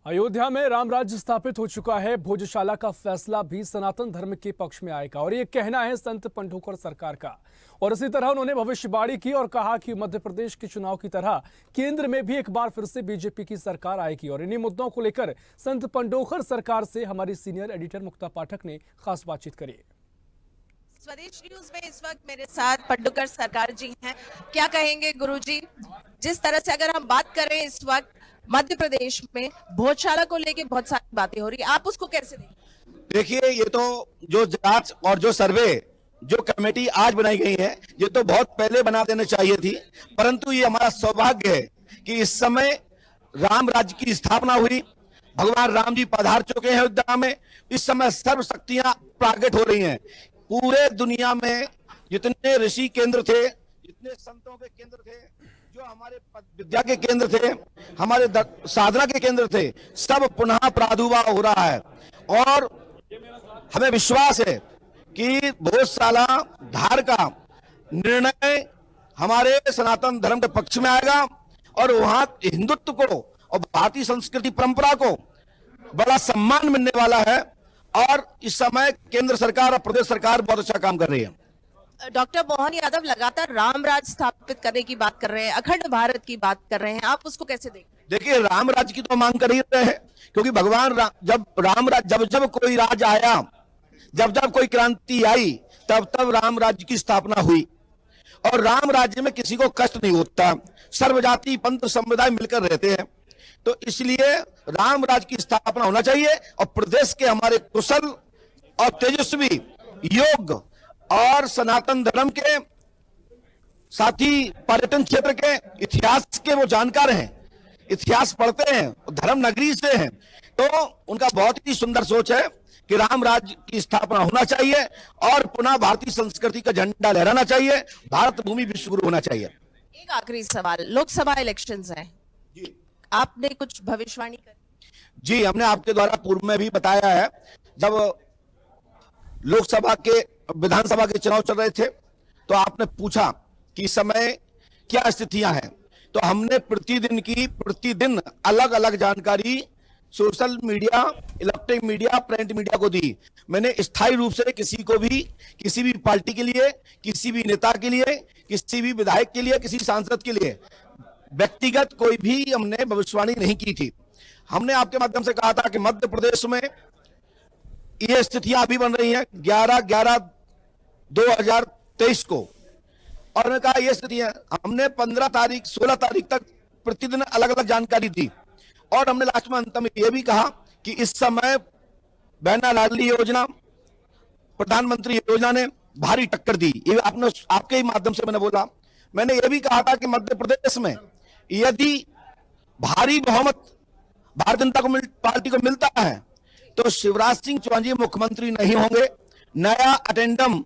अयोध्या में राम राज्य स्थापित हो चुका है। भोजशाला का फैसला भी सनातन धर्म के पक्ष में आएगा और ये कहना है संत पंढोकर सरकार का। और इसी तरह उन्होंने भविष्यवाणी की और कहा कि मध्य प्रदेश के चुनाव की तरह केंद्र में भी एक बार फिर से बीजेपी की सरकार आएगी। और इन्हीं मुद्दों को लेकर संत पंढोकर सरकार से हमारी सीनियर एडिटर मुक्ता पाठक ने खास बातचीत करी। स्वदेश न्यूज में इस वक्त मेरे साथ पंढोकर सरकार जी हैं। क्या कहेंगे गुरुजी, जिस तरह से अगर हम बात करें इस वक्त मध्य प्रदेश में भोजशाला को लेके बहुत सारी बातें हो रही है, आप उसको कैसे देखिए? देखिए, ये तो जो जांच और जो सर्वे जो कमेटी आज बनाई गई है, ये तो बहुत पहले बना देने चाहिए थी। परंतु ये हमारा सौभाग्य है कि इस समय राम राज्य की स्थापना हुई, भगवान राम जी पधार चुके हैं अयोध्या में। इस समय सर्व शक्तियां प्राकट हो रही हैं। पूरे दुनिया में जितने ऋषि केंद्र थे, जितने संतों के केंद्र थे, जो हमारे विद्या के केंद्र थे, हमारे साधना के केंद्र थे, सब पुनः प्रादुर्भाव हो रहा है। और हमें विश्वास है कि भोजशाला धार का निर्णय हमारे सनातन धर्म के पक्ष में आएगा और वहां हिंदुत्व को और भारतीय संस्कृति परंपरा को बड़ा सम्मान मिलने वाला है। और इस समय केंद्र सरकार और प्रदेश सरकार बहुत अच्छा काम कर रही है। डॉक्टर मोहन यादव लगातार राम राज स्थापित करने की बात कर रहे हैं, अखंड भारत की बात कर रहे हैं, आप उसको कैसे देखते हैं? देखिए, राम राज्य की तो मांग कर ही रहे हैं, क्योंकि भगवान जब कोई राज आया, जब कोई क्रांति आई, तब राम राज्य की स्थापना हुई। और राम राज्य में किसी को कष्ट नहीं होता, सर्वजाति पंथ समुदाय मिलकर रहते हैं। तो इसलिए राम राज्य की स्थापना होना चाहिए और प्रदेश के हमारे कुशल और तेजस्वी, योग्य और सनातन धर्म के साथ ही पर्यटन क्षेत्र के इतिहास के वो जानकार हैं, इतिहास पढ़ते हैं, धर्म नगरी से हैं, तो उनका बहुत ही सुंदर सोच है कि राम राज्य की स्थापना होना चाहिए और पुनः भारतीय संस्कृति का झंडा लहराना चाहिए, भारत भूमि विश्व गुरु होना चाहिए। एक आखिरी सवाल, लोकसभा इलेक्शंस हैं, आपने कुछ भविष्यवाणी करी? जी, हमने आपके द्वारा पूर्व में भी बताया है। जब लोकसभा के विधानसभा के चुनाव चल रहे थे तो आपने पूछा कि इस समय क्या स्थितियां हैं, तो हमने प्रतिदिन अलग अलग जानकारी social media, electronic media, print media को दी। मैंने स्थायी रूप से किसी को भी, किसी भी पार्टी के लिए, किसी भी नेता के लिए, किसी भी विधायक के लिए, किसी सांसद के लिए व्यक्तिगत कोई भी हमने भविष्यवाणी नहीं की थी। हमने आपके माध्यम से कहा था कि मध्य प्रदेश में ये स्थितियां अभी बन रही हैं 11/11/2023 को, और मैंने कहा ये स्थितियां, हमने 15 तारीख 16 तारीख तक प्रतिदिन अलग अलग जानकारी दी। और हमने लास्ट में अंत में यह भी कहा कि इस समय बहना लाडली योजना, प्रधानमंत्री योजना ने भारी टक्कर दी। ये आपके ही माध्यम से मैंने बोला। मैंने यह भी कहा था कि मध्य प्रदेश में यदि भारी बहुमत भारतीय जनता पार्टी को मिलता है तो शिवराज सिंह चौहान जी मुख्यमंत्री नहीं होंगे। नया अटेंडम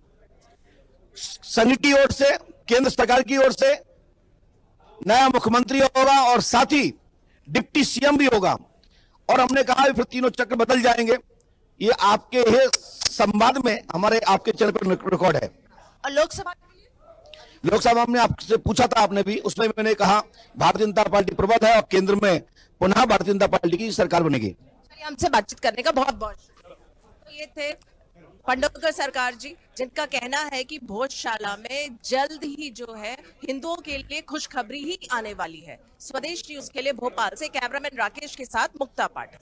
संघ की ओर से, केंद्र सरकार की ओर से नया मुख्यमंत्री होगा और साथ ही डिप्टी सीएम भी होगा। और हमने कहा फिर तीनों चक्र बदल जाएंगे। ये आपके संवाद में हमारे आपके चैनल पर रिकॉर्ड है। और लोकसभा में आपसे पूछा था आपने भी, उसमें मैंने कहा भारतीय जनता पार्टी प्रबल है और केंद्र में पुनः भारतीय जनता पार्टी की सरकार बनेगी। हमसे बातचीत करने का बहुत बहुत शुक्रिया। तो ये थे पंढोकर सरकार जी, जिनका कहना है कि भोजशाला में जल्द ही जो है हिंदुओं के लिए खुशखबरी ही आने वाली है। स्वदेश न्यूज के लिए भोपाल से कैमरामैन राकेश के साथ मुक्ता पाठक।